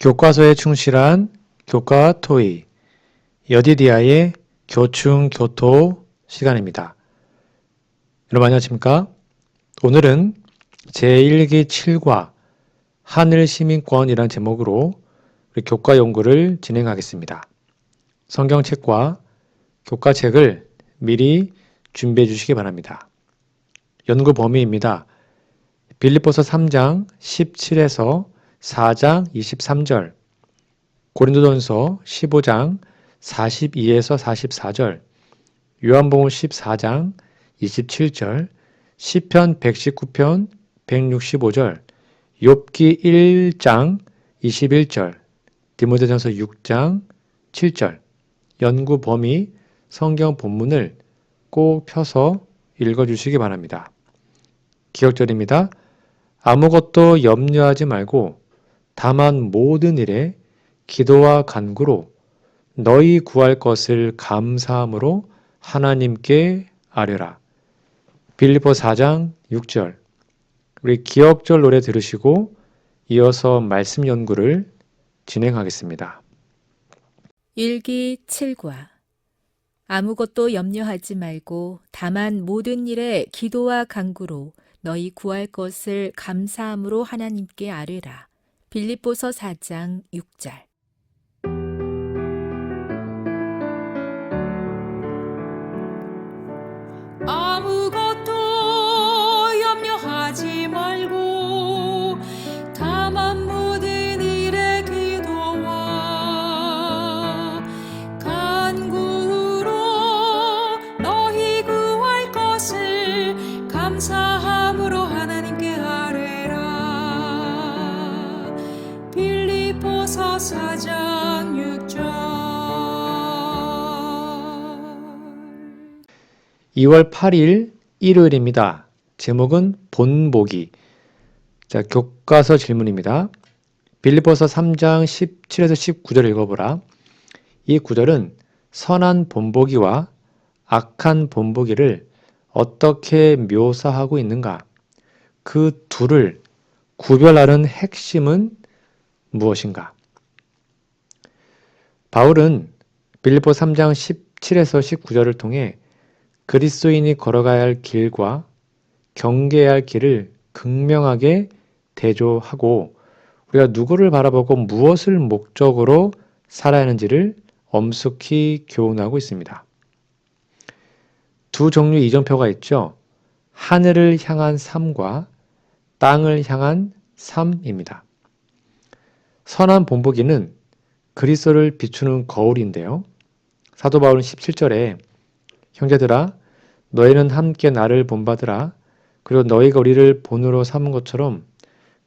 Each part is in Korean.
교과서에 충실한 교과 토의, 여디디아의 교충 교토 시간입니다. 여러분 안녕하십니까? 오늘은 제1기 7과 하늘시민권이라는 제목으로 우리 교과 연구를 진행하겠습니다. 성경책과 교과책을 미리 준비해 주시기 바랍니다. 연구 범위입니다. 빌립보서 3장 17에서 4장 23절, 고린도전서 15장 42에서 44절, 요한복음 14장 27절, 시편 119편 165절, 욥기 1장 21절, 디모데전서 6장 7절, 연구 범위 성경 본문을 꼭 펴서 읽어주시기 바랍니다. 기억절입니다. 아무것도 염려하지 말고 다만 모든 일에 기도와 간구로 너희 구할 것을 감사함으로 하나님께 아뢰라. 빌립보 4장 6절. 우리 기억절 노래 들으시고 이어서 말씀 연구를 진행하겠습니다. 일기 7과 아무것도 염려하지 말고 다만 모든 일에 기도와 간구로 너희 구할 것을 감사함으로 하나님께 아뢰라. 빌립보서 4장 6절. 아무것도 염려하지 말고 다만 모든 일에 기도와 간구로 너희 구할 것을 감사함으로 하나님께 아뢰라. 빌립보서 4장 6절. 2월 8일 일요일입니다. 제목은 본보기. 자, 교과서 질문입니다. 빌립보서 3장 17에서 19절 읽어보라. 이 구절은 선한 본보기와 악한 본보기를 어떻게 묘사하고 있는가? 그 둘을 구별하는 핵심은 무엇인가? 바울은 빌립보 3장 17에서 19절을 통해 그리스도인이 걸어가야 할 길과 경계해야 할 길을 극명하게 대조하고 우리가 누구를 바라보고 무엇을 목적으로 살아야 하는지를 엄숙히 교훈하고 있습니다. 두 종류의 이정표가 있죠. 하늘을 향한 삶과 땅을 향한 삶입니다. 선한 본보기는 그리스도를 비추는 거울인데요. 사도 바울은 17절에 형제들아 너희는 함께 나를 본받으라. 그리고 너희가 우리를 본으로 삼은 것처럼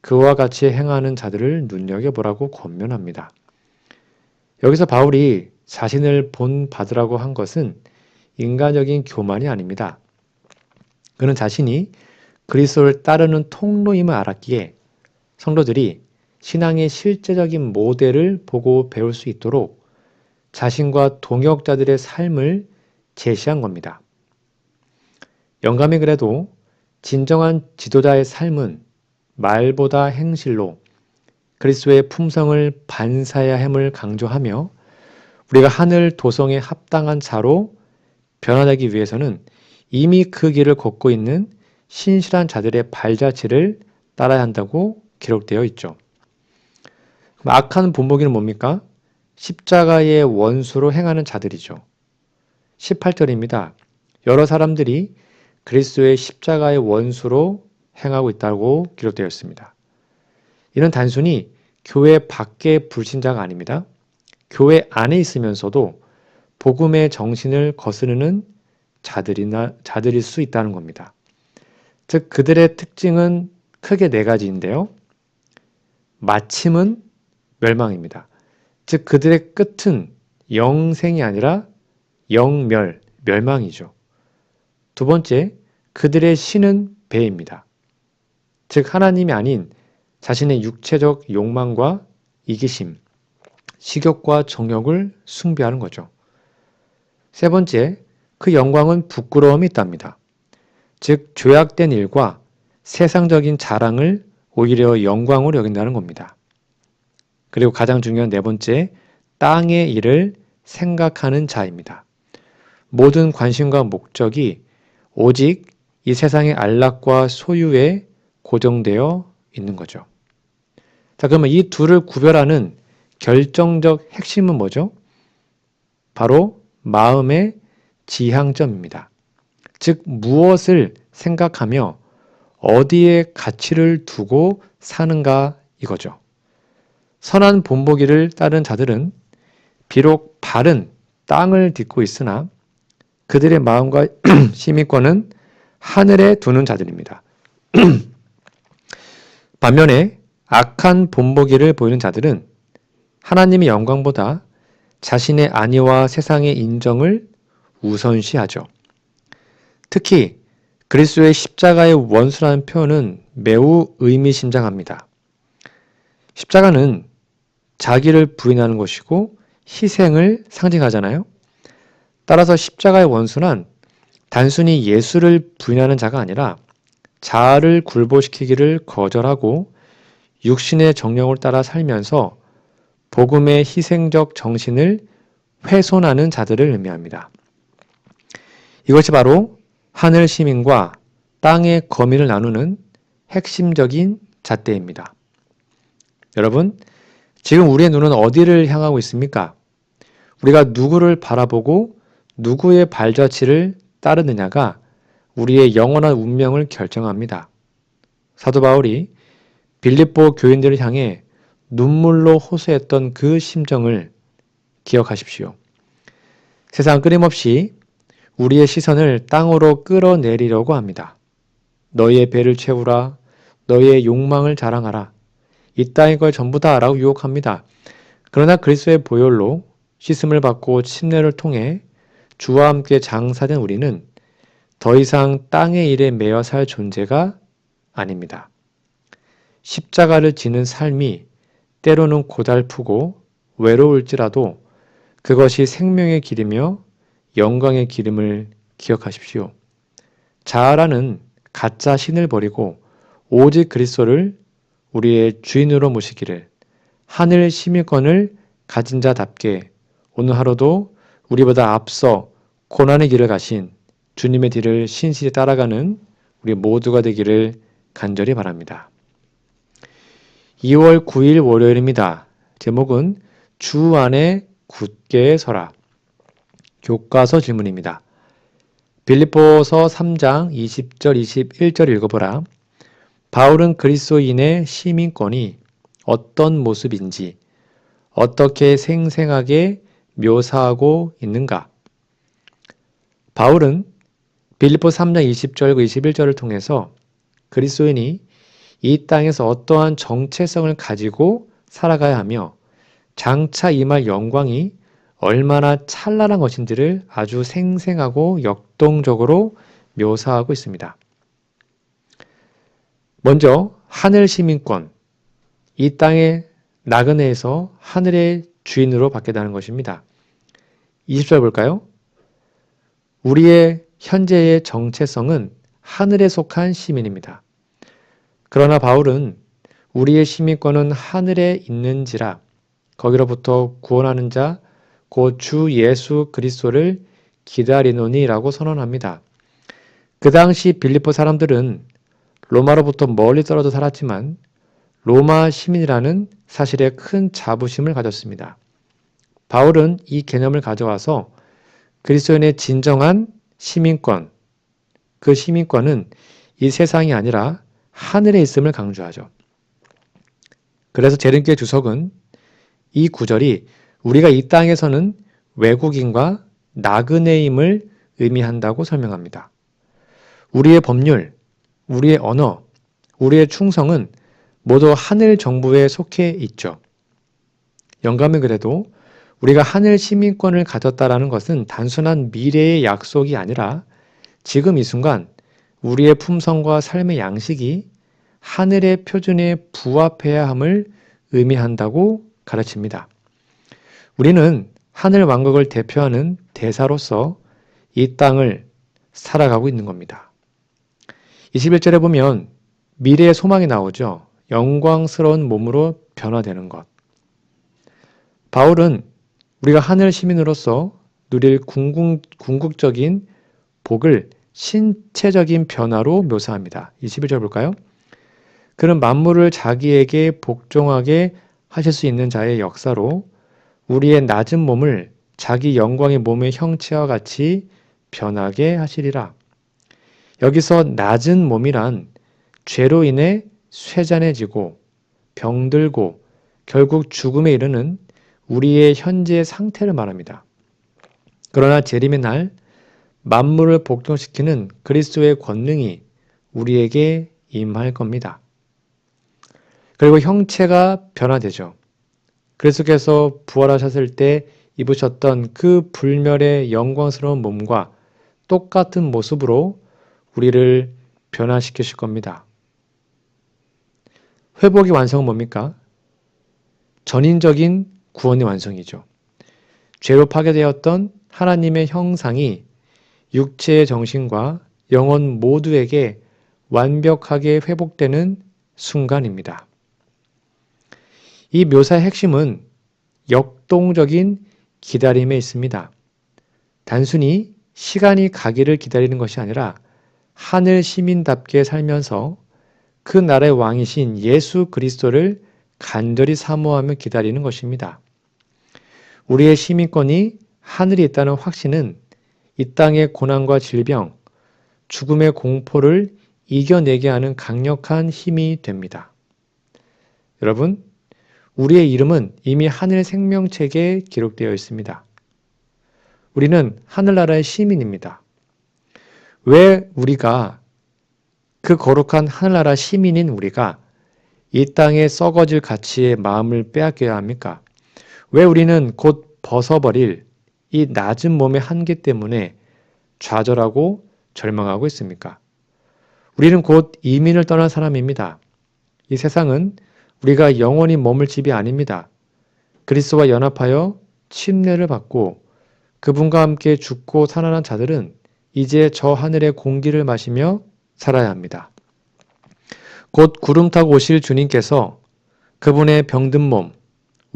그와 같이 행하는 자들을 눈여겨보라고 권면합니다. 여기서 바울이 자신을 본받으라고 한 것은 인간적인 교만이 아닙니다. 그는 자신이 그리스도를 따르는 통로임을 알았기에 성도들이 신앙의 실제적인 모델을 보고 배울 수 있도록 자신과 동역자들의 삶을 제시한 겁니다. 영감이 그래도 진정한 지도자의 삶은 말보다 행실로 그리스도의 품성을 반사해야 함을 강조하며 우리가 하늘 도성에 합당한 자로 변화되기 위해서는 이미 그 길을 걷고 있는 신실한 자들의 발자취를 따라야 한다고 기록되어 있죠. 그럼 악한 본보기는 뭡니까? 십자가의 원수로 행하는 자들이죠. 18절입니다. 여러 사람들이 그리스도의 십자가의 원수로 행하고 있다고 기록되어 있습니다. 이는 단순히 교회 밖의 불신자가 아닙니다. 교회 안에 있으면서도 복음의 정신을 거스르는 자들일 수 있다는 겁니다. 즉 그들의 특징은 크게 네 가지인데요. 마침은 멸망입니다. 즉 그들의 끝은 영생이 아니라 영멸, 멸망이죠. 두 번째, 그들의 신은 배입니다. 즉 하나님이 아닌 자신의 육체적 욕망과 이기심, 식욕과 정욕을 숭배하는 거죠. 세 번째, 그 영광은 부끄러움이 있답니다. 즉 죄악된 일과 세상적인 자랑을 오히려 영광으로 여긴다는 겁니다. 그리고 가장 중요한 네 번째, 땅의 일을 생각하는 자입니다. 모든 관심과 목적이 오직 이 세상의 안락과 소유에 고정되어 있는 거죠. 자, 그러면 이 둘을 구별하는 결정적 핵심은 뭐죠? 바로 마음의 지향점입니다. 즉, 무엇을 생각하며 어디에 가치를 두고 사는가 이거죠. 선한 본보기를 따른 자들은 비록 발은 땅을 딛고 있으나 그들의 마음과 심의권은 하늘에 두는 자들입니다. 반면에 악한 본보기를 보이는 자들은 하나님의 영광보다 자신의 안위와 세상의 인정을 우선시하죠. 특히 그리스도의 십자가의 원수라는 표현은 매우 의미심장합니다. 십자가는 자기를 부인하는 것이고 희생을 상징하잖아요. 따라서 십자가의 원수는 단순히 예수를 부인하는 자가 아니라 자아를 굴복시키기를 거절하고 육신의 정령을 따라 살면서 복음의 희생적 정신을 훼손하는 자들을 의미합니다. 이것이 바로 하늘 시민과 땅의 거민을 나누는 핵심적인 잣대입니다. 여러분, 지금 우리의 눈은 어디를 향하고 있습니까? 우리가 누구를 바라보고 누구의 발자취를 따르느냐가 우리의 영원한 운명을 결정합니다. 사도 바울이 빌립보 교인들을 향해 눈물로 호소했던 그 심정을 기억하십시오. 세상은 끊임없이 우리의 시선을 땅으로 끌어내리려고 합니다. 너희의 배를 채우라, 너희의 욕망을 자랑하라, 이 땅의 걸 전부다 라고 유혹합니다. 그러나 그리스도의 보혈로 씻음을 받고 침례를 통해 주와 함께 장사된 우리는 더 이상 땅의 일에 매여 살 존재가 아닙니다. 십자가를 지는 삶이 때로는 고달프고 외로울지라도 그것이 생명의 길이며 영광의 기름을 기억하십시오. 자아라는 가짜 신을 버리고 오직 그리스도를 우리의 주인으로 모시기를, 하늘 시민권을 가진 자답게 오늘 하루도 우리보다 앞서 고난의 길을 가신 주님의 뒤를 신실히 따라가는 우리 모두가 되기를 간절히 바랍니다. 2월 9일 월요일입니다. 제목은 주 안에 굳게 서라. 교과서 질문입니다. 빌립보서 3장 20절 21절 읽어보라. 바울은 그리스도인의 시민권이 어떤 모습인지 어떻게 생생하게 묘사하고 있는가? 바울은 빌립보 3장 20절과 21절을 통해서 그리스도인이 이 땅에서 어떠한 정체성을 가지고 살아가야 하며 장차 임할 영광이 얼마나 찬란한 것인지를 아주 생생하고 역동적으로 묘사하고 있습니다. 먼저 하늘 시민권, 이 땅의 나그네에서 하늘의 주인으로 바뀌다는 것입니다. 20절 볼까요? 우리의 현재의 정체성은 하늘에 속한 시민입니다. 그러나 바울은 우리의 시민권은 하늘에 있는지라 거기로부터 구원하는 자 곧 주 예수 그리스도를 기다리노니라고 선언합니다. 그 당시 빌립보 사람들은 로마로부터 멀리 떨어져 살았지만 로마 시민이라는 사실에 큰 자부심을 가졌습니다. 바울은 이 개념을 가져와서 그리스도인의 진정한 시민권, 그 시민권은 이 세상이 아니라 하늘에 있음을 강조하죠. 그래서 제림교회 주석은 이 구절이 우리가 이 땅에서는 외국인과 나그네임을 의미한다고 설명합니다. 우리의 법률, 우리의 언어, 우리의 충성은 모두 하늘 정부에 속해 있죠. 영감은 그래도 우리가 하늘 시민권을 가졌다라는 것은 단순한 미래의 약속이 아니라 지금 이 순간 우리의 품성과 삶의 양식이 하늘의 표준에 부합해야 함을 의미한다고 가르칩니다. 우리는 하늘 왕국을 대표하는 대사로서 이 땅을 살아가고 있는 겁니다. 21절에 보면 미래의 소망이 나오죠. 영광스러운 몸으로 변화되는 것. 바울은 우리가 하늘 시민으로서 누릴 궁극적인 복을 신체적인 변화로 묘사합니다. 21절 볼까요? 그는 만물을 자기에게 복종하게 하실 수 있는 자의 역사로 우리의 낮은 몸을 자기 영광의 몸의 형체와 같이 변하게 하시리라. 여기서 낮은 몸이란 죄로 인해 쇠잔해지고 병들고 결국 죽음에 이르는 우리의 현재의 상태를 말합니다. 그러나 재림의 날 만물을 복종시키는 그리스도의 권능이 우리에게 임할 겁니다. 그리고 형체가 변화되죠. 그리스도께서 부활하셨을 때 입으셨던 그 불멸의 영광스러운 몸과 똑같은 모습으로 우리를 변화시키실 겁니다. 회복의 완성은 뭡니까? 전인적인 구원의 완성이죠. 죄로 파괴되었던 하나님의 형상이 육체의 정신과 영혼 모두에게 완벽하게 회복되는 순간입니다. 이 묘사의 핵심은 역동적인 기다림에 있습니다. 단순히 시간이 가기를 기다리는 것이 아니라 하늘 시민답게 살면서 그 나라의 왕이신 예수 그리스도를 간절히 사모하며 기다리는 것입니다. 우리의 시민권이 하늘에 있다는 확신은 이 땅의 고난과 질병, 죽음의 공포를 이겨내게 하는 강력한 힘이 됩니다. 여러분, 우리의 이름은 이미 하늘 생명책에 기록되어 있습니다. 우리는 하늘나라의 시민입니다. 왜 우리가 그 거룩한 하늘나라 시민인 우리가 이 땅에 썩어질 가치의 마음을 빼앗겨야 합니까? 왜 우리는 곧 벗어버릴 이 낮은 몸의 한계 때문에 좌절하고 절망하고 있습니까? 우리는 곧 이민을 떠난 사람입니다. 이 세상은 우리가 영원히 머물 집이 아닙니다. 그리스도와 연합하여 침례를 받고 그분과 함께 죽고 살아난 자들은 이제 저 하늘의 공기를 마시며 살아야 합니다. 곧 구름 타고 오실 주님께서 그분의 병든 몸,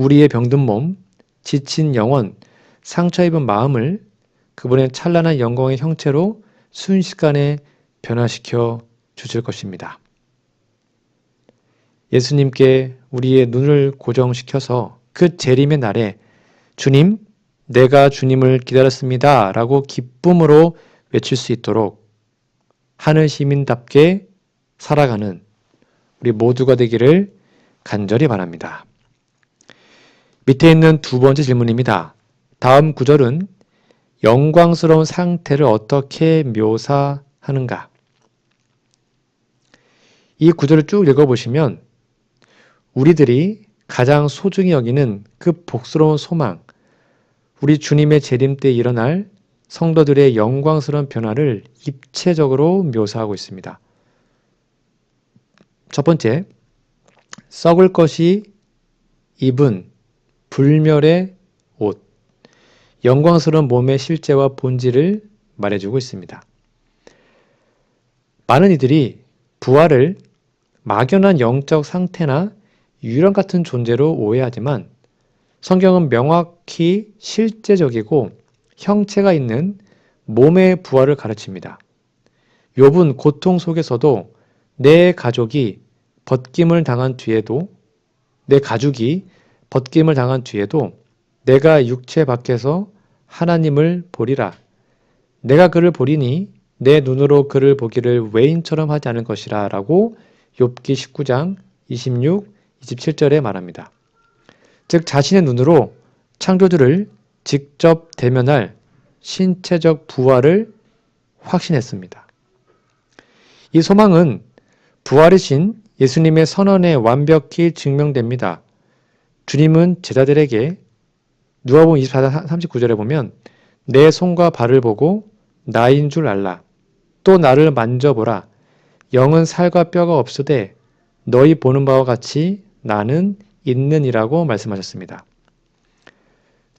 우리의 병든 몸, 지친 영혼, 상처 입은 마음을 그분의 찬란한 영광의 형체로 순식간에 변화시켜 주실 것입니다. 예수님께 우리의 눈을 고정시켜서 그 재림의 날에 주님, 내가 주님을 기다렸습니다 라고 기쁨으로 외칠 수 있도록 하늘 시민답게 살아가는 우리 모두가 되기를 간절히 바랍니다. 밑에 있는 두 번째 질문입니다. 다음 구절은 영광스러운 상태를 어떻게 묘사하는가? 이 구절을 쭉 읽어보시면 우리들이 가장 소중히 여기는 그 복스러운 소망, 우리 주님의 재림 때 일어날 성도들의 영광스러운 변화를 입체적으로 묘사하고 있습니다. 첫 번째, 썩을 것이 입은 불멸의 옷, 영광스러운 몸의 실제와 본질을 말해주고 있습니다. 많은 이들이 부활을 막연한 영적 상태나 유령 같은 존재로 오해하지만 성경은 명확히 실제적이고 형체가 있는 몸의 부활을 가르칩니다. 욥은 고통 속에서도 내 가족이 벗김을 당한 뒤에도 내가 육체 밖에서 하나님을 보리라. 내가 그를 보리니 내 눈으로 그를 보기를 외인처럼 하지 않을 것이라 라고 욥기 19장 26, 27절에 말합니다. 즉 자신의 눈으로 창조주를 직접 대면할 신체적 부활을 확신했습니다. 이 소망은 부활이신 예수님의 선언에 완벽히 증명됩니다. 주님은 제자들에게 누가복음 24장 39절에 보면 내 손과 발을 보고 나인 줄 알라. 또 나를 만져보라. 영은 살과 뼈가 없으되 너희 보는 바와 같이 나는 있느니라고 말씀하셨습니다.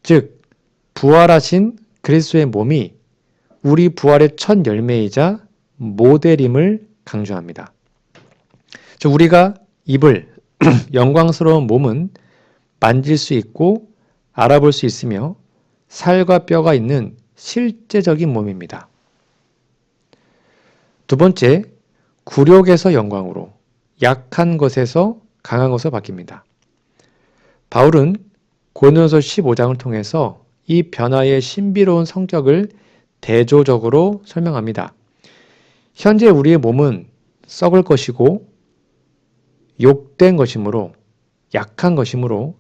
즉 부활하신 그리스도의 몸이 우리 부활의 첫 열매이자 모델임을 강조합니다. 즉 우리가 입을 영광스러운 몸은 만질 수 있고 알아볼 수 있으며 살과 뼈가 있는 실제적인 몸입니다. 두 번째, 굴욕에서 영광으로, 약한 것에서 강한 것으로 바뀝니다. 바울은 고린도전서 15장을 통해서 이 변화의 신비로운 성격을 대조적으로 설명합니다. 현재 우리의 몸은 썩을 것이고 욕된 것이므로, 약한 것이므로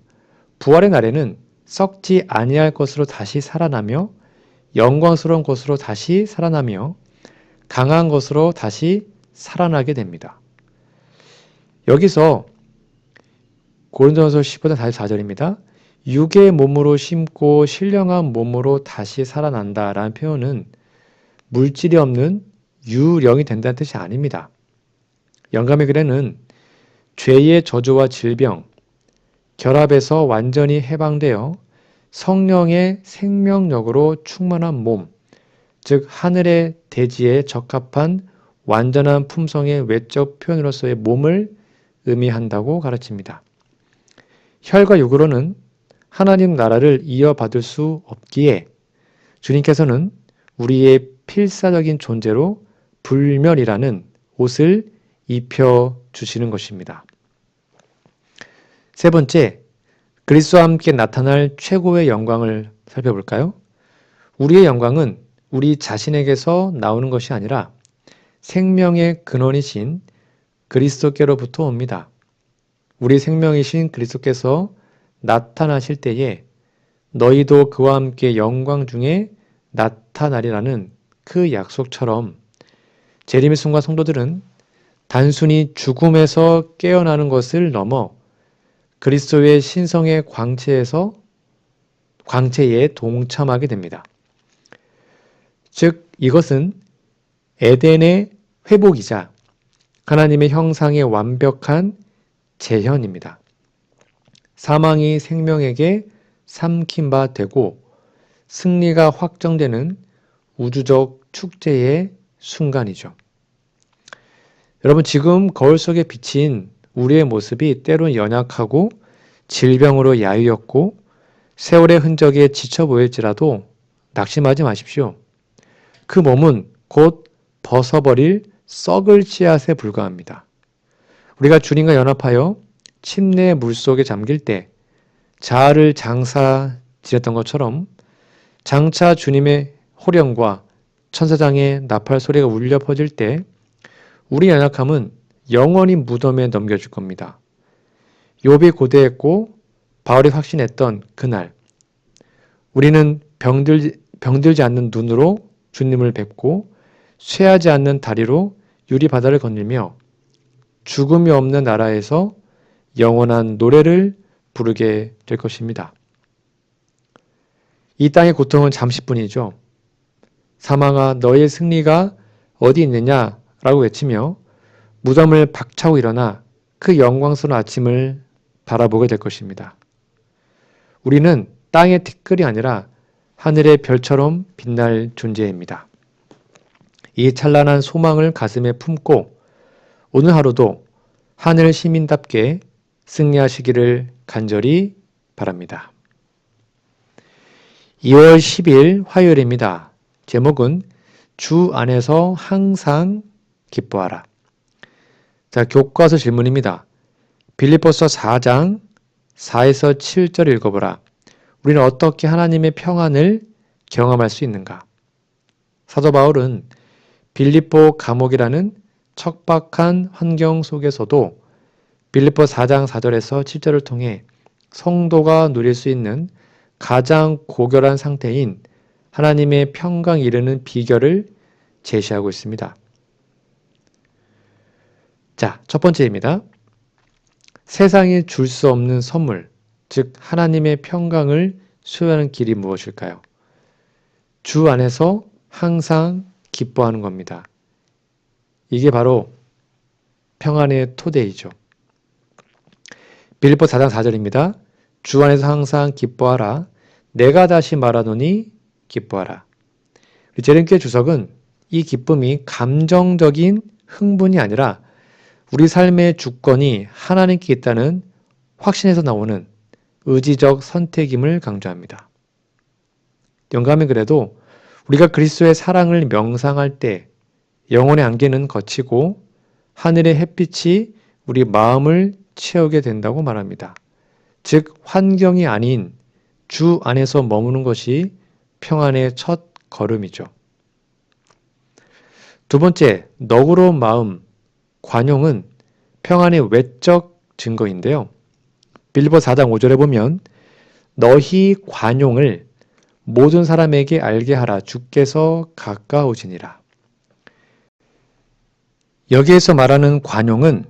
부활의 날에는 썩지 아니할 것으로 다시 살아나며 영광스러운 것으로 다시 살아나며 강한 것으로 다시 살아나게 됩니다. 여기서 고린도전서 15장 44절입니다. 육의 몸으로 심고 신령한 몸으로 다시 살아난다 라는 표현은 물질이 없는 유령이 된다는 뜻이 아닙니다. 영감의 글에는 죄의 저주와 질병, 결합에서 완전히 해방되어 성령의 생명력으로 충만한 몸, 즉 하늘의 대지에 적합한 완전한 품성의 외적 표현으로서의 몸을 의미한다고 가르칩니다. 혈과 육으로는 하나님 나라를 이어받을 수 없기에 주님께서는 우리의 필사적인 존재로 불멸이라는 옷을 입혀주시는 것입니다. 세 번째, 그리스도와 함께 나타날 최고의 영광을 살펴볼까요? 우리의 영광은 우리 자신에게서 나오는 것이 아니라 생명의 근원이신 그리스도께로부터 옵니다. 우리 생명이신 그리스도께서 나타나실 때에 너희도 그와 함께 영광 중에 나타나리라는 그 약속처럼 재림의 순간 성도들은 단순히 죽음에서 깨어나는 것을 넘어 그리스도의 신성의 광채에 동참하게 됩니다. 즉 이것은 에덴의 회복이자 하나님의 형상의 완벽한 재현입니다. 사망이 생명에게 삼킨 바 되고 승리가 확정되는 우주적 축제의 순간이죠. 여러분, 지금 거울 속에 비친 우리의 모습이 때론 연약하고 질병으로 야유었고 세월의 흔적에 지쳐 보일지라도 낙심하지 마십시오. 그 몸은 곧 벗어버릴 썩을 씨앗에 불과합니다. 우리가 주님과 연합하여 침례의 물속에 잠길 때 자아를 장사 지냈던 것처럼 장차 주님의 호령과 천사장의 나팔 소리가 울려 퍼질 때 우리 연약함은 영원히 무덤에 넘겨줄 겁니다. 욥이 고대했고 바울이 확신했던 그날 우리는 병들지 않는 눈으로 주님을 뵙고 쇠하지 않는 다리로 유리바다를 건너며 죽음이 없는 나라에서 영원한 노래를 부르게 될 것입니다. 이 땅의 고통은 잠시뿐이죠. 사망아 너의 승리가 어디 있느냐 라고 외치며 무덤을 박차고 일어나 그 영광스러운 아침을 바라보게 될 것입니다. 우리는 땅의 티끌이 아니라 하늘의 별처럼 빛날 존재입니다. 이 찬란한 소망을 가슴에 품고 오늘 하루도 하늘 시민답게 승리하시기를 간절히 바랍니다. 2월 10일 화요일입니다. 제목은 주 안에서 항상 기뻐하라. 자, 교과서 질문입니다. 빌립보서 4장 4에서 7절 읽어보라. 우리는 어떻게 하나님의 평안을 경험할 수 있는가? 사도 바울은 빌립보 감옥이라는 척박한 환경 속에서도 빌립보 4장 4절에서 7절을 통해 성도가 누릴 수 있는 가장 고결한 상태인 하나님의 평강에 이르는 비결을 제시하고 있습니다. 자, 첫 번째입니다. 세상이 줄 수 없는 선물, 즉 하나님의 평강을 수여하는 길이 무엇일까요? 주 안에서 항상 기뻐하는 겁니다. 이게 바로 평안의 토대이죠. 빌립보 4장 4절입니다. 주 안에서 항상 기뻐하라. 내가 다시 말하노니 기뻐하라. 우리 재림교회 주석은 이 기쁨이 감정적인 흥분이 아니라 우리 삶의 주권이 하나님께 있다는 확신에서 나오는 의지적 선택임을 강조합니다. 영감이 그래도 우리가 그리스도의 사랑을 명상할 때 영혼의 안개는 걷히고 하늘의 햇빛이 우리 마음을 채우게 된다고 말합니다. 즉 환경이 아닌 주 안에서 머무는 것이 평안의 첫 걸음이죠. 두 번째, 너그러운 마음, 관용은 평안의 외적 증거인데요. 빌립보 4장 5절에 보면 너희 관용을 모든 사람에게 알게 하라. 주께서 가까우시니라. 여기에서 말하는 관용은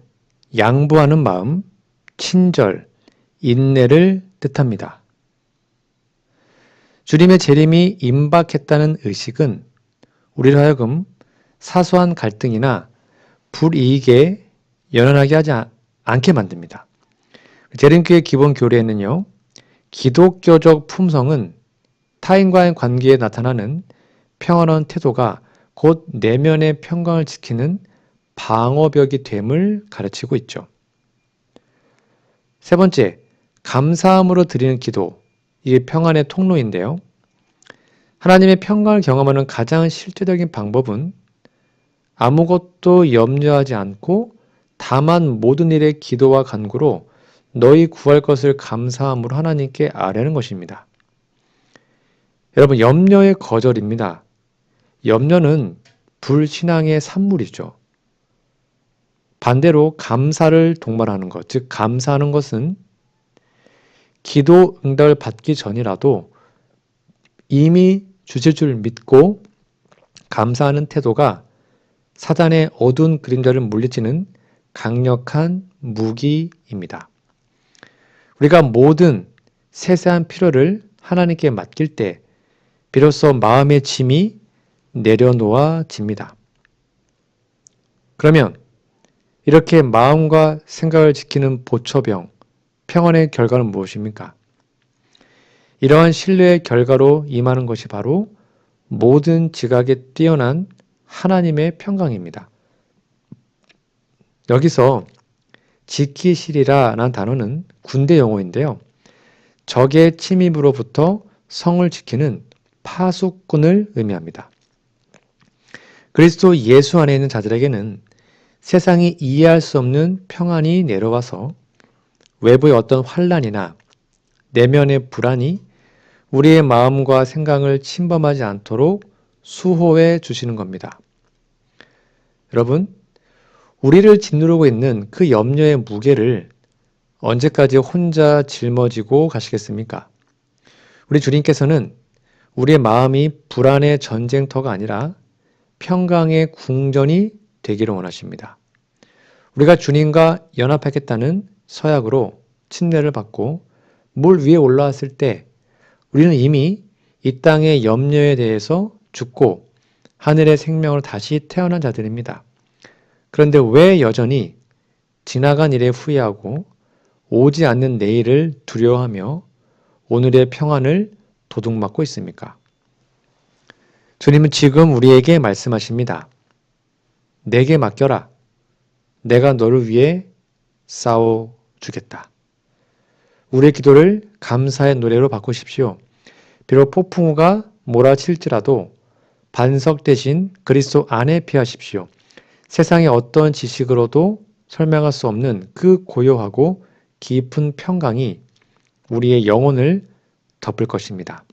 양보하는 마음, 친절, 인내를 뜻합니다. 주님의 재림이 임박했다는 의식은 우리로 하여금 사소한 갈등이나 불이익에 연연하게 하지 않게 만듭니다. 재림교의 기본 교리에는요, 기독교적 품성은 타인과의 관계에 나타나는 평안한 태도가 곧 내면의 평강을 지키는 방어벽이 됨을 가르치고 있죠. 세 번째, 감사함으로 드리는 기도, 이게 평안의 통로인데요. 하나님의 평강을 경험하는 가장 실제적인 방법은 아무것도 염려하지 않고 다만 모든 일에 기도와 간구로 너희 구할 것을 감사함으로 하나님께 아뢰는 것입니다. 여러분, 염려의 거절입니다. 염려는 불신앙의 산물이죠. 반대로 감사를 동반하는 것, 즉 감사하는 것은 기도 응답을 받기 전이라도 이미 주실 줄 믿고 감사하는 태도가 사단의 어두운 그림자를 물리치는 강력한 무기입니다. 우리가 모든 세세한 필요를 하나님께 맡길 때 비로소 마음의 짐이 내려놓아집니다. 그러면 이렇게 마음과 생각을 지키는 보초병, 평안의 결과는 무엇입니까? 이러한 신뢰의 결과로 임하는 것이 바로 모든 지각에 뛰어난 하나님의 평강입니다. 여기서 지키시리라라는 단어는 군대 용어인데요. 적의 침입으로부터 성을 지키는 파수꾼을 의미합니다. 그리스도 예수 안에 있는 자들에게는 세상이 이해할 수 없는 평안이 내려와서 외부의 어떤 환란이나 내면의 불안이 우리의 마음과 생각을 침범하지 않도록 수호해 주시는 겁니다. 여러분, 우리를 짓누르고 있는 그 염려의 무게를 언제까지 혼자 짊어지고 가시겠습니까? 우리 주님께서는 우리의 마음이 불안의 전쟁터가 아니라 평강의 궁전이 되기를 원하십니다. 우리가 주님과 연합하겠다는 서약으로 침례를 받고 물 위에 올라왔을 때 우리는 이미 이 땅의 염려에 대해서 죽고 하늘의 생명으로 다시 태어난 자들입니다. 그런데 왜 여전히 지나간 일에 후회하고 오지 않는 내일을 두려워하며 오늘의 평안을 도둑맞고 있습니까? 주님은 지금 우리에게 말씀하십니다. 내게 맡겨라. 내가 너를 위해 싸워주겠다. 우리의 기도를 감사의 노래로 바꾸십시오. 비록 폭풍우가 몰아칠지라도 반석 대신 그리스도 안에 피하십시오. 세상의 어떤 지식으로도 설명할 수 없는 그 고요하고 깊은 평강이 우리의 영혼을 덮을 것입니다.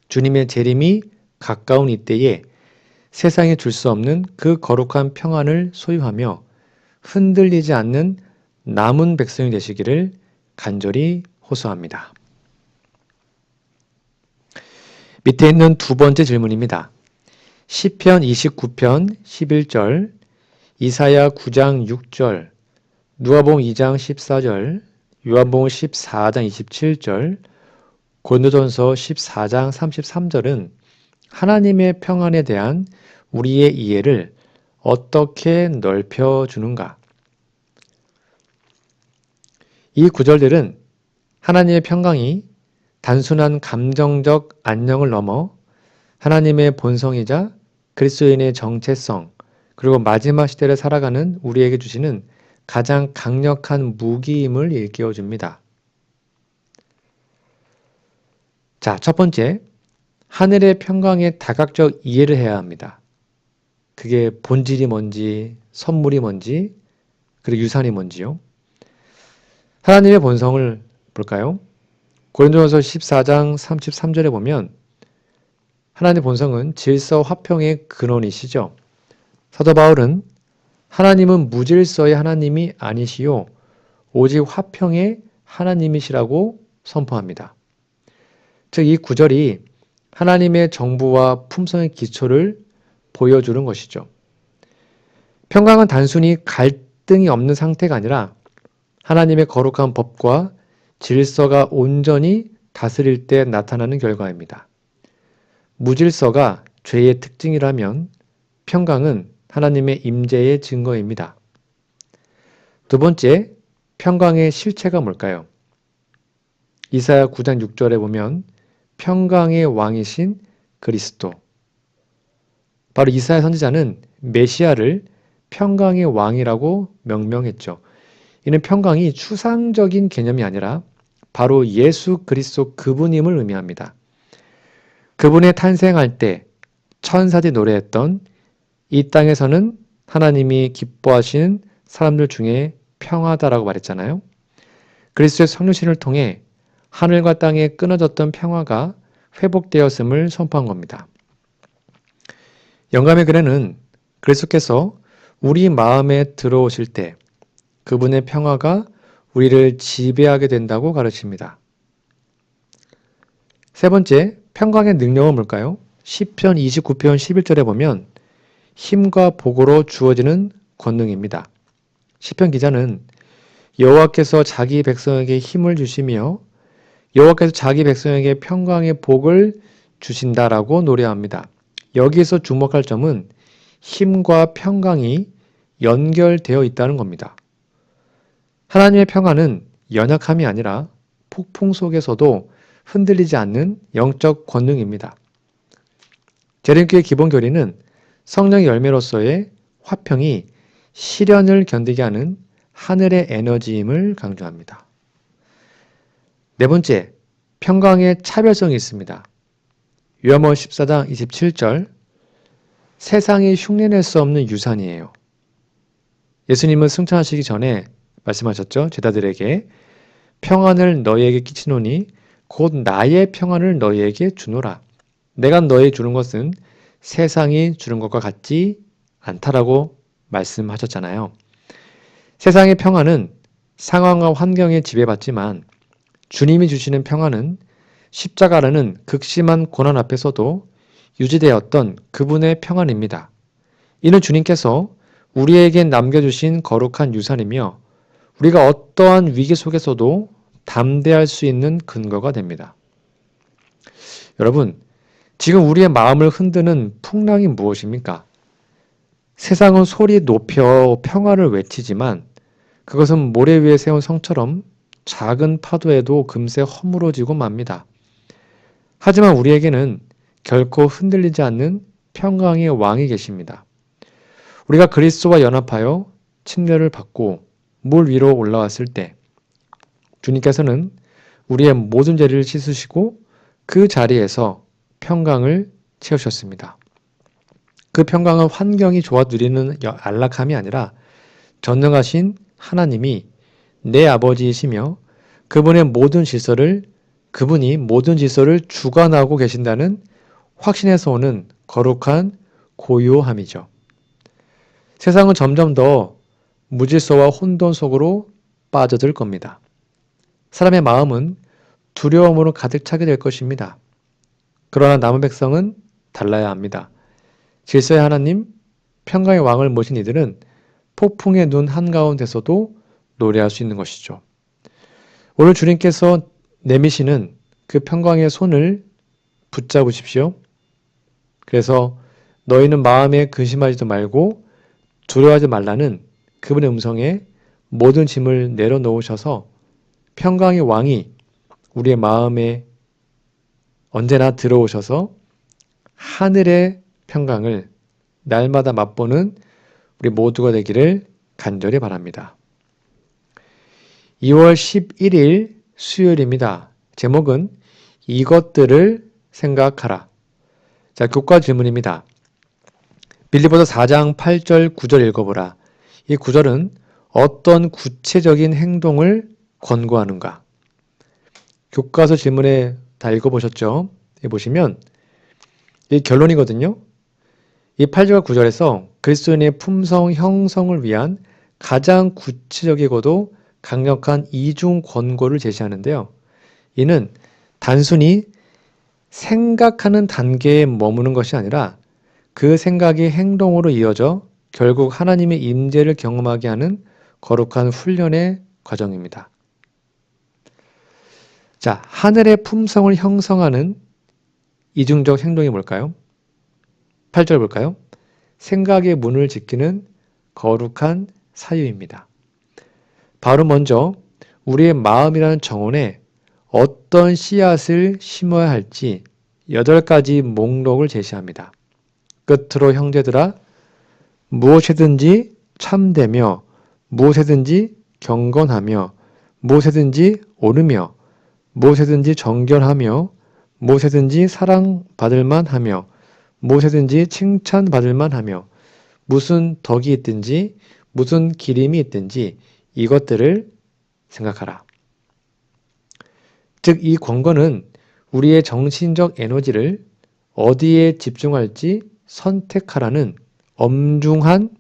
주님의 재림이 가까운 이때에 세상에 줄 수 없는 그 거룩한 평안을 소유하며 흔들리지 않는 남은 백성이 되시기를 간절히 호소합니다. 밑에 있는 두 번째 질문입니다. 시편 29편 11절, 이사야 9장 6절, 누가복음 2장 14절, 요한복음 14장 27절, 고린도전서 14장 33절은 하나님의 평안에 대한 우리의 이해를 어떻게 넓혀주는가? 이 구절들은 하나님의 평강이 단순한 감정적 안녕을 넘어 하나님의 본성이자 그리스도인의 정체성, 그리고 마지막 시대를 살아가는 우리에게 주시는 가장 강력한 무기임을 일깨워줍니다. 자, 첫 번째, 하늘의 평강의 다각적 이해를 해야 합니다. 그게 본질이 뭔지, 선물이 뭔지, 그리고 유산이 뭔지요. 하나님의 본성을 볼까요? 고린도전서 14장 33절에 보면 하나님의 본성은 질서 화평의 근원이시죠. 사도 바울은 하나님은 무질서의 하나님이 아니시요 오직 화평의 하나님이시라고 선포합니다. 즉 이 구절이 하나님의 정부와 품성의 기초를 보여주는 것이죠. 평강은 단순히 갈등이 없는 상태가 아니라 하나님의 거룩한 법과 질서가 온전히 다스릴 때 나타나는 결과입니다. 무질서가 죄의 특징이라면 평강은 하나님의 임재의 증거입니다. 두 번째, 평강의 실체가 뭘까요? 이사야 9장 6절에 보면 평강의 왕이신 그리스도. 바로 이사야 선지자는 메시아를 평강의 왕이라고 명명했죠. 이는 평강이 추상적인 개념이 아니라 바로 예수 그리스도 그분임을 의미합니다. 그분의 탄생할 때 천사들이 노래했던 이 땅에서는 하나님이 기뻐하시는 사람들 중에 평화다라고 말했잖아요. 그리스도의 성육신을 통해 하늘과 땅에 끊어졌던 평화가 회복되었음을 선포한 겁니다. 영감의 글에는 그리스도께서 우리 마음에 들어오실 때 그분의 평화가 우리를 지배하게 된다고 가르칩니다. 세 번째, 평강의 능력은 뭘까요? 시편 29편 11절에 보면 힘과 복으로 주어지는 권능입니다. 시편 기자는 여호와께서 자기 백성에게 힘을 주시며 여호와께서 자기 백성에게 평강의 복을 주신다라고 노래합니다. 여기에서 주목할 점은 힘과 평강이 연결되어 있다는 겁니다. 하나님의 평화는 연약함이 아니라 폭풍 속에서도 흔들리지 않는 영적 권능입니다. 재림교의 기본 교리는 성령의 열매로서의 화평이 시련을 견디게 하는 하늘의 에너지임을 강조합니다. 네 번째, 평강의 차별성이 있습니다. 요한복음 14장 27절, 세상이 흉내낼 수 없는 유산이에요. 예수님은 승천하시기 전에 말씀하셨죠. 제자들에게 평안을 너희에게 끼치노니 곧 나의 평안을 너희에게 주노라. 내가 너희에게 주는 것은 세상이 주는 것과 같지 않다라고 말씀하셨잖아요. 세상의 평안은 상황과 환경에 지배받지만 주님이 주시는 평안은 십자가라는 극심한 고난 앞에서도 유지되었던 그분의 평안입니다. 이는 주님께서 우리에게 남겨주신 거룩한 유산이며 우리가 어떠한 위기 속에서도 담대할 수 있는 근거가 됩니다. 여러분, 지금 우리의 마음을 흔드는 풍랑이 무엇입니까? 세상은 소리 높여 평화를 외치지만 그것은 모래 위에 세운 성처럼 작은 파도에도 금세 허물어지고 맙니다. 하지만 우리에게는 결코 흔들리지 않는 평강의 왕이 계십니다. 우리가 그리스도와 연합하여 침례를 받고 물 위로 올라왔을 때 주님께서는 우리의 모든 죄를 씻으시고 그 자리에서 평강을 채우셨습니다. 그 평강은 환경이 좋아 누리는 안락함이 아니라 전능하신 하나님이 내 아버지이시며 그분이 모든 질서를 주관하고 계신다는 확신에서 오는 거룩한 고요함이죠. 세상은 점점 더 무질서와 혼돈 속으로 빠져들 겁니다. 사람의 마음은 두려움으로 가득 차게 될 것입니다. 그러나 남은 백성은 달라야 합니다. 질서의 하나님, 평강의 왕을 모신 이들은 폭풍의 눈 한가운데서도 노래할 수 있는 것이죠. 오늘 주님께서 내미시는 그 평강의 손을 붙잡으십시오. 그래서 너희는 마음에 근심하지도 말고 두려워하지 말라는 그분의 음성에 모든 짐을 내려놓으셔서 평강의 왕이 우리의 마음에 언제나 들어오셔서 하늘의 평강을 날마다 맛보는 우리 모두가 되기를 간절히 바랍니다. 2월 11일 수요일입니다. 제목은 이것들을 생각하라. 자, 교과 질문입니다. 빌립보서 4장 8절 9절 읽어보라. 이 구절은 어떤 구체적인 행동을 권고하는가? 교과서 질문에 다 읽어보셨죠? 여기 보시면 이 결론이거든요. 이 8절과 9절에서 그리스도인의 품성 형성을 위한 가장 구체적이고도 강력한 이중 권고를 제시하는데요. 이는 단순히 생각하는 단계에 머무는 것이 아니라 그 생각이 행동으로 이어져 결국 하나님의 임재를 경험하게 하는 거룩한 훈련의 과정입니다. 자, 하늘의 품성을 형성하는 이중적 행동이 뭘까요? 8절 볼까요? 생각의 문을 지키는 거룩한 사유입니다. 바로 먼저 우리의 마음이라는 정원에 어떤 씨앗을 심어야 할지 8가지 목록을 제시합니다. 끝으로 형제들아, 무엇이든지 참되며 무엇이든지 경건하며 무엇이든지 옳으며 무엇이든지 정결하며 무엇이든지 사랑받을 만하며 무엇이든지 칭찬받을 만하며 무슨 덕이 있든지 무슨 기림이 있든지 이것들을 생각하라. 즉, 이 권고는 우리의 정신적 에너지를 어디에 집중할지 선택하라는 엄중한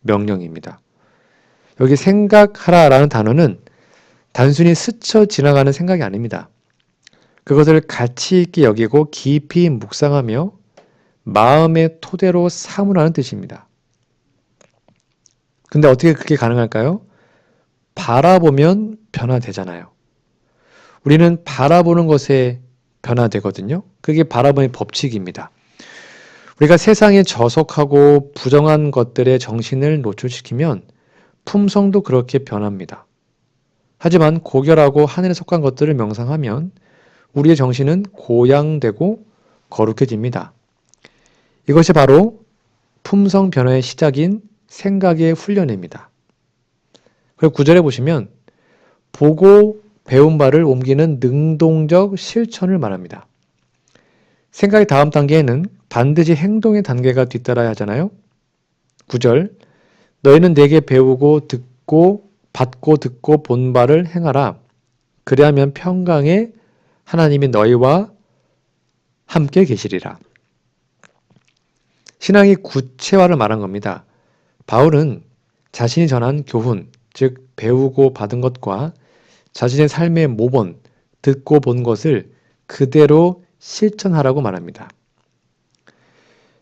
명령입니다. 여기 생각하라라는 단어는 단순히 스쳐 지나가는 생각이 아닙니다. 그것을 가치 있게 여기고 깊이 묵상하며 마음의 토대로 삼으라는 뜻입니다. 근데 어떻게 그게 가능할까요? 바라보면 변화되잖아요. 우리는 바라보는 것에 변화되거든요. 그게 바라보는 법칙입니다. 우리가 세상에 저속하고 부정한 것들의 정신을 노출시키면 품성도 그렇게 변합니다. 하지만 고결하고 하늘에 속한 것들을 명상하면 우리의 정신은 고양되고 거룩해집니다. 이것이 바로 품성 변화의 시작인 생각의 훈련입니다. 그리고 9절에 보시면 보고 배운 바를 옮기는 능동적 실천을 말합니다. 생각의 다음 단계에는 반드시 행동의 단계가 뒤따라야 하잖아요. 9절, 너희는 내게 배우고 받고 듣고 본 바를 행하라. 그리하면 평강에 하나님이 너희와 함께 계시리라. 신앙이 구체화를 말한 겁니다. 바울은 자신이 전한 교훈, 즉 배우고 받은 것과 자신의 삶의 모본, 듣고 본 것을 그대로 실천하라고 말합니다.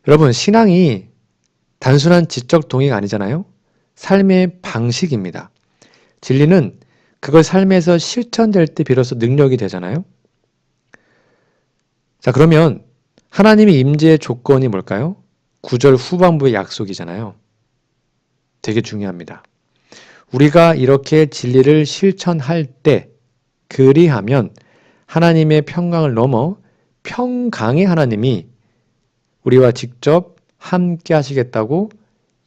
여러분, 신앙이 단순한 지적 동의가 아니잖아요. 삶의 방식입니다. 진리는 그걸 삶에서 실천될 때 비로소 능력이 되잖아요. 자, 그러면 하나님의 임재의 조건이 뭘까요? 9절 후반부의 약속이잖아요. 되게 중요합니다. 우리가 이렇게 진리를 실천할 때 그리하면 하나님의 평강을 넘어 평강의 하나님이 우리와 직접 함께 하시겠다고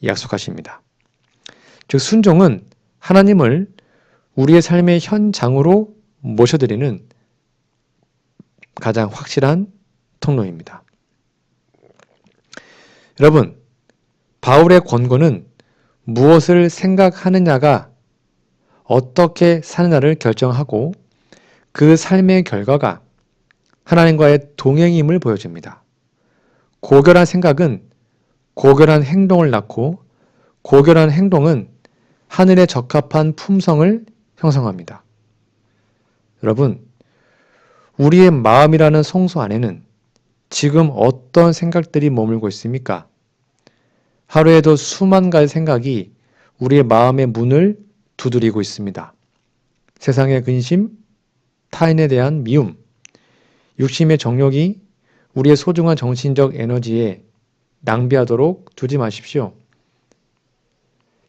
약속하십니다. 즉, 순종은 하나님을 우리의 삶의 현장으로 모셔드리는 가장 확실한 통로입니다. 여러분, 바울의 권고는 무엇을 생각하느냐가 어떻게 사느냐를 결정하고 그 삶의 결과가 하나님과의 동행임을 보여줍니다. 고결한 생각은 고결한 행동을 낳고 고결한 행동은 하늘에 적합한 품성을 형성합니다. 여러분, 우리의 마음이라는 성소 안에는 지금 어떤 생각들이 머물고 있습니까? 하루에도 수만 가지 생각이 우리의 마음의 문을 두드리고 있습니다. 세상의 근심, 타인에 대한 미움, 육심의 정욕이 우리의 소중한 정신적 에너지에 낭비하도록 두지 마십시오.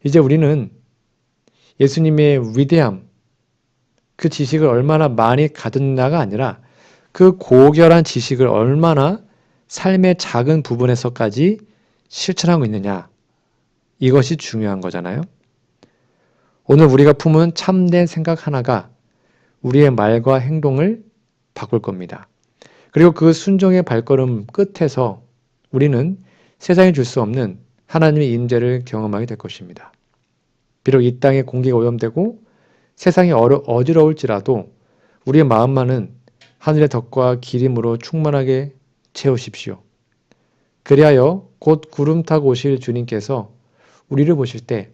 이제 우리는 예수님의 위대함, 그 지식을 얼마나 많이 가졌냐가 아니라 그 고결한 지식을 얼마나 삶의 작은 부분에서까지 실천하고 있느냐, 이것이 중요한 거잖아요. 오늘 우리가 품은 참된 생각 하나가 우리의 말과 행동을 바꿀 겁니다. 그리고 그 순종의 발걸음 끝에서 우리는 세상이 줄 수 없는 하나님의 임재를 경험하게 될 것입니다. 비록 이 땅의 공기가 오염되고 세상이 어지러울지라도 우리의 마음만은 하늘의 덕과 기림으로 충만하게 채우십시오. 그리하여 곧 구름 타고 오실 주님께서 우리를 보실 때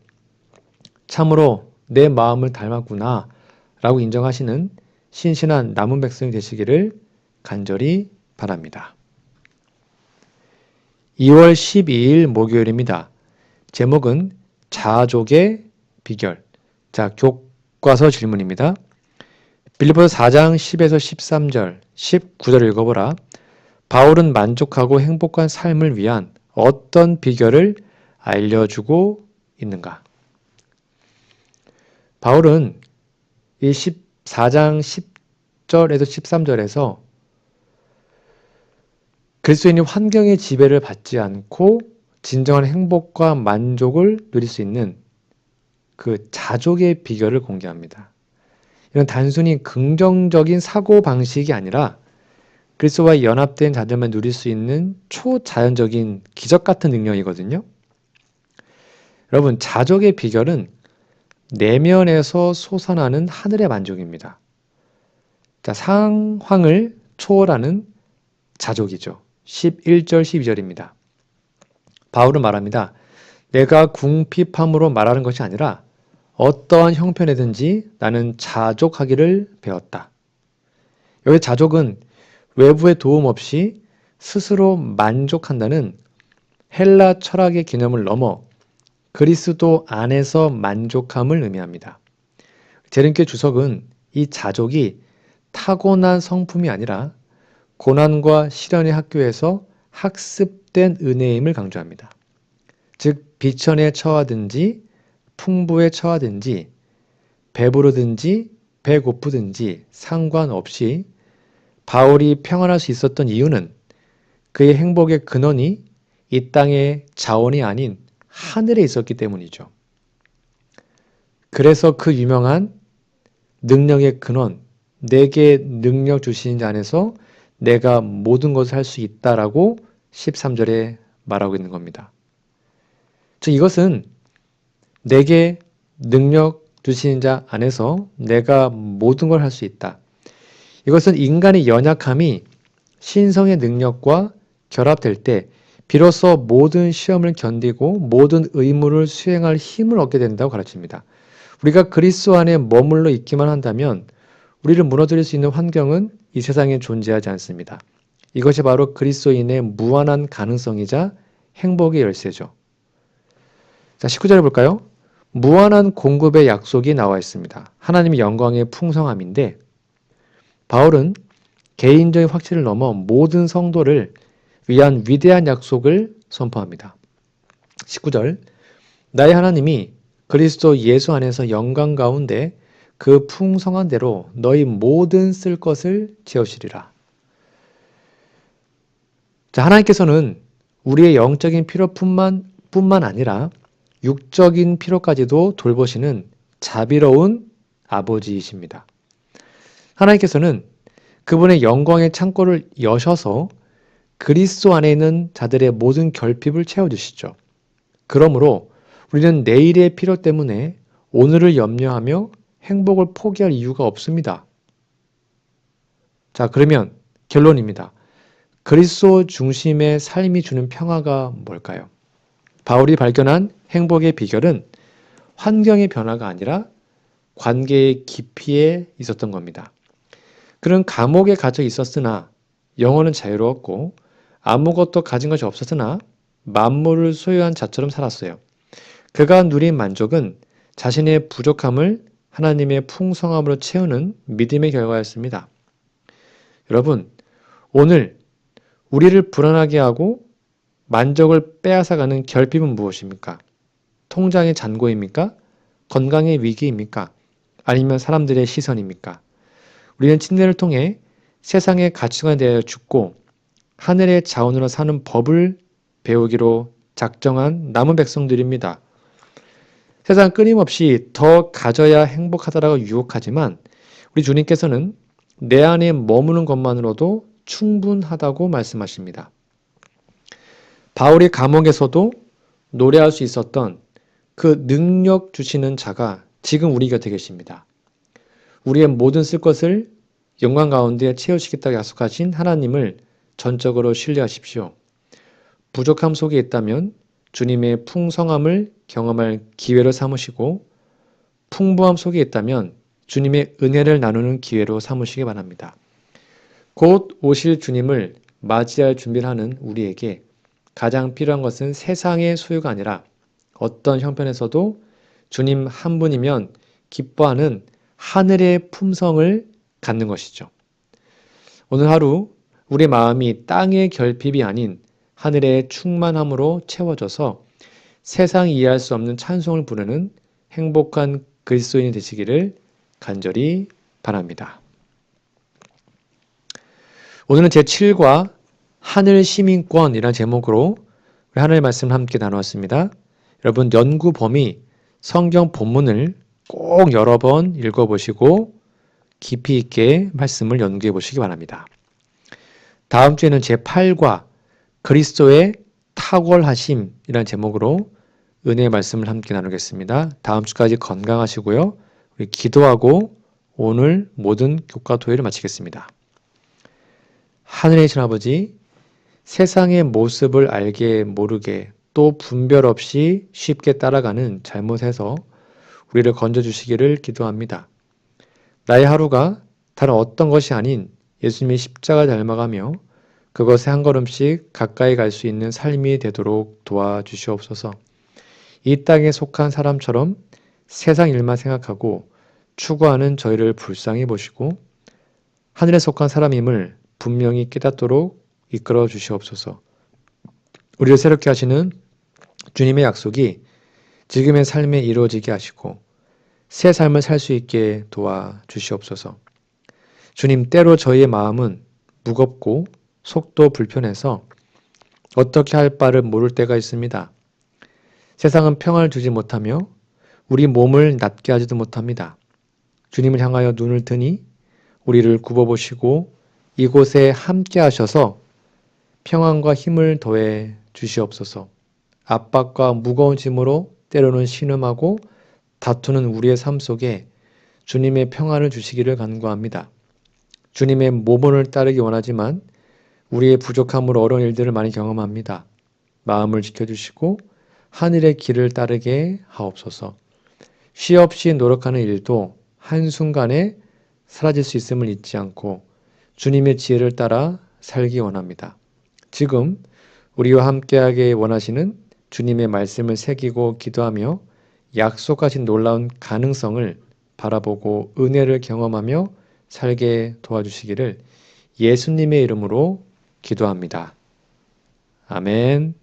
참으로 내 마음을 닮았구나 라고 인정하시는 신실한 남은 백성이 되시기를 간절히 바랍니다. 2월 12일 목요일입니다. 제목은 자족의 비결. 자, 교과서 질문입니다. 빌립보서 4장 10에서 13절, 19절을 읽어보라. 바울은 만족하고 행복한 삶을 위한 어떤 비결을 알려주고 있는가? 바울은 이 14장 10절에서 13절에서 그리스도인이 환경의 지배를 받지 않고 진정한 행복과 만족을 누릴 수 있는 그 자족의 비결을 공개합니다. 이건 단순히 긍정적인 사고방식이 아니라 그리스도와 연합된 자들만 누릴 수 있는 초자연적인 기적 같은 능력이거든요. 여러분, 자족의 비결은 내면에서 솟아나는 하늘의 만족입니다. 자, 상황을 초월하는 자족이죠. 11절, 12절입니다. 바울은 말합니다. 내가 궁핍함으로 말하는 것이 아니라 어떠한 형편이든지 나는 자족하기를 배웠다. 여기 자족은 외부의 도움 없이 스스로 만족한다는 헬라 철학의 개념을 넘어 그리스도 안에서 만족함을 의미합니다. 제림교회 주석은 이 자족이 타고난 성품이 아니라 고난과 시련의 학교에서 학습된 은혜임을 강조합니다. 즉 비천에 처하든지 풍부에 처하든지 배부르든지 배고프든지 상관없이 바울이 평안할 수 있었던 이유는 그의 행복의 근원이 이 땅의 자원이 아닌 하늘에 있었기 때문이죠. 그래서 그 유명한 능력의 근원, 내게 능력 주신 자 안에서 내가 모든 것을 할 수 있다라고 13절에 말하고 있는 겁니다. 즉 이것은 내게 능력 주신 자 안에서 내가 모든 걸 할 수 있다. 이것은 인간의 연약함이 신성의 능력과 결합될 때 비로소 모든 시험을 견디고 모든 의무를 수행할 힘을 얻게 된다고 가르칩니다. 우리가 그리스도 안에 머물러 있기만 한다면 우리를 무너뜨릴 수 있는 환경은 이 세상에 존재하지 않습니다. 이것이 바로 그리스도인의 무한한 가능성이자 행복의 열쇠죠. 자, 19절을 볼까요? 무한한 공급의 약속이 나와 있습니다. 하나님의 영광의 풍성함인데 바울은 개인적인 확신을 넘어 모든 성도를 위한 위대한 약속을 선포합니다. 19절 나의 하나님이 그리스도 예수 안에서 영광 가운데 그 풍성한 대로 너희 모든 쓸 것을 채우시리라. 자, 하나님께서는 우리의 영적인 필요뿐만 아니라 육적인 필요까지도 돌보시는 자비로운 아버지이십니다. 하나님께서는 그분의 영광의 창고를 여셔서 그리스도 안에 있는 자들의 모든 결핍을 채워주시죠. 그러므로 우리는 내일의 필요 때문에 오늘을 염려하며 행복을 포기할 이유가 없습니다. 자, 그러면 결론입니다. 그리스도 중심의 삶이 주는 평화가 뭘까요? 바울이 발견한 행복의 비결은 환경의 변화가 아니라 관계의 깊이에 있었던 겁니다. 그는 감옥에 갇혀 있었으나 영혼은 자유로웠고 아무것도 가진 것이 없었으나 만물을 소유한 자처럼 살았어요. 그가 누린 만족은 자신의 부족함을 하나님의 풍성함으로 채우는 믿음의 결과였습니다. 여러분, 오늘 우리를 불안하게 하고 만족을 빼앗아가는 결핍은 무엇입니까? 통장의 잔고입니까? 건강의 위기입니까? 아니면 사람들의 시선입니까? 우리는 침례를 통해 세상의 가치관에 대하여 죽고 하늘의 자원으로 사는 법을 배우기로 작정한 남은 백성들입니다. 세상 끊임없이 더 가져야 행복하다라고 유혹하지만 우리 주님께서는 내 안에 머무는 것만으로도 충분하다고 말씀하십니다. 바울이 감옥에서도 노래할 수 있었던 그 능력 주시는 자가 지금 우리 곁에 계십니다. 우리의 모든 쓸 것을 영광 가운데 채우시겠다고 약속하신 하나님을 전적으로 신뢰하십시오. 부족함 속에 있다면 주님의 풍성함을 경험할 기회로 삼으시고, 풍부함 속에 있다면 주님의 은혜를 나누는 기회로 삼으시기 바랍니다. 곧 오실 주님을 맞이할 준비를 하는 우리에게 가장 필요한 것은 세상의 소유가 아니라 어떤 형편에서도 주님 한 분이면 기뻐하는 하늘의 품성을 갖는 것이죠. 오늘 하루 우리 마음이 땅의 결핍이 아닌 하늘의 충만함으로 채워져서 세상이 이해할 수 없는 찬송을 부르는 행복한 그리스도인이 되시기를 간절히 바랍니다. 오늘은 제7과 하늘 시민권이라는 제목으로 우리 하나님의 말씀을 함께 나누었습니다. 여러분, 연구 범위 성경 본문을 꼭 여러 번 읽어보시고 깊이 있게 말씀을 연구해 보시기 바랍니다. 다음 주에는 제8과 그리스도의 탁월하심이라는 제목으로 은혜의 말씀을 함께 나누겠습니다. 다음 주까지 건강하시고요. 우리 기도하고 오늘 모든 교과 토요일을 마치겠습니다. 하늘에 계신 아버지, 세상의 모습을 알게 모르게 또 분별 없이 쉽게 따라가는 잘못에서 우리를 건져주시기를 기도합니다. 나의 하루가 다른 어떤 것이 아닌 예수님의 십자가 닮아가며 그것에 한 걸음씩 가까이 갈 수 있는 삶이 되도록 도와주시옵소서. 이 땅에 속한 사람처럼 세상 일만 생각하고 추구하는 저희를 불쌍히 보시고 하늘에 속한 사람임을 분명히 깨닫도록 이끌어 주시옵소서. 우리를 새롭게 하시는 주님의 약속이 지금의 삶에 이루어지게 하시고 새 삶을 살 수 있게 도와주시옵소서. 주님, 때로 저희의 마음은 무겁고 속도 불편해서 어떻게 할 바를 모를 때가 있습니다. 세상은 평안을 주지 못하며 우리 몸을 낫게 하지도 못합니다. 주님을 향하여 눈을 드니 우리를 굽어보시고 이곳에 함께 하셔서 평안과 힘을 더해 주시옵소서. 압박과 무거운 짐으로 때로는 신음하고 다투는 우리의 삶 속에 주님의 평안을 주시기를 간구합니다. 주님의 모본을 따르기 원하지만 우리의 부족함으로 어려운 일들을 많이 경험합니다. 마음을 지켜주시고 하늘의 길을 따르게 하옵소서. 시 없이 노력하는 일도 한순간에 사라질 수 있음을 잊지 않고 주님의 지혜를 따라 살기 원합니다. 지금 우리와 함께하게 원하시는 주님의 말씀을 새기고 기도하며 약속하신 놀라운 가능성을 바라보고 은혜를 경험하며 살게 도와주시기를 예수님의 이름으로 기도합니다. 아멘.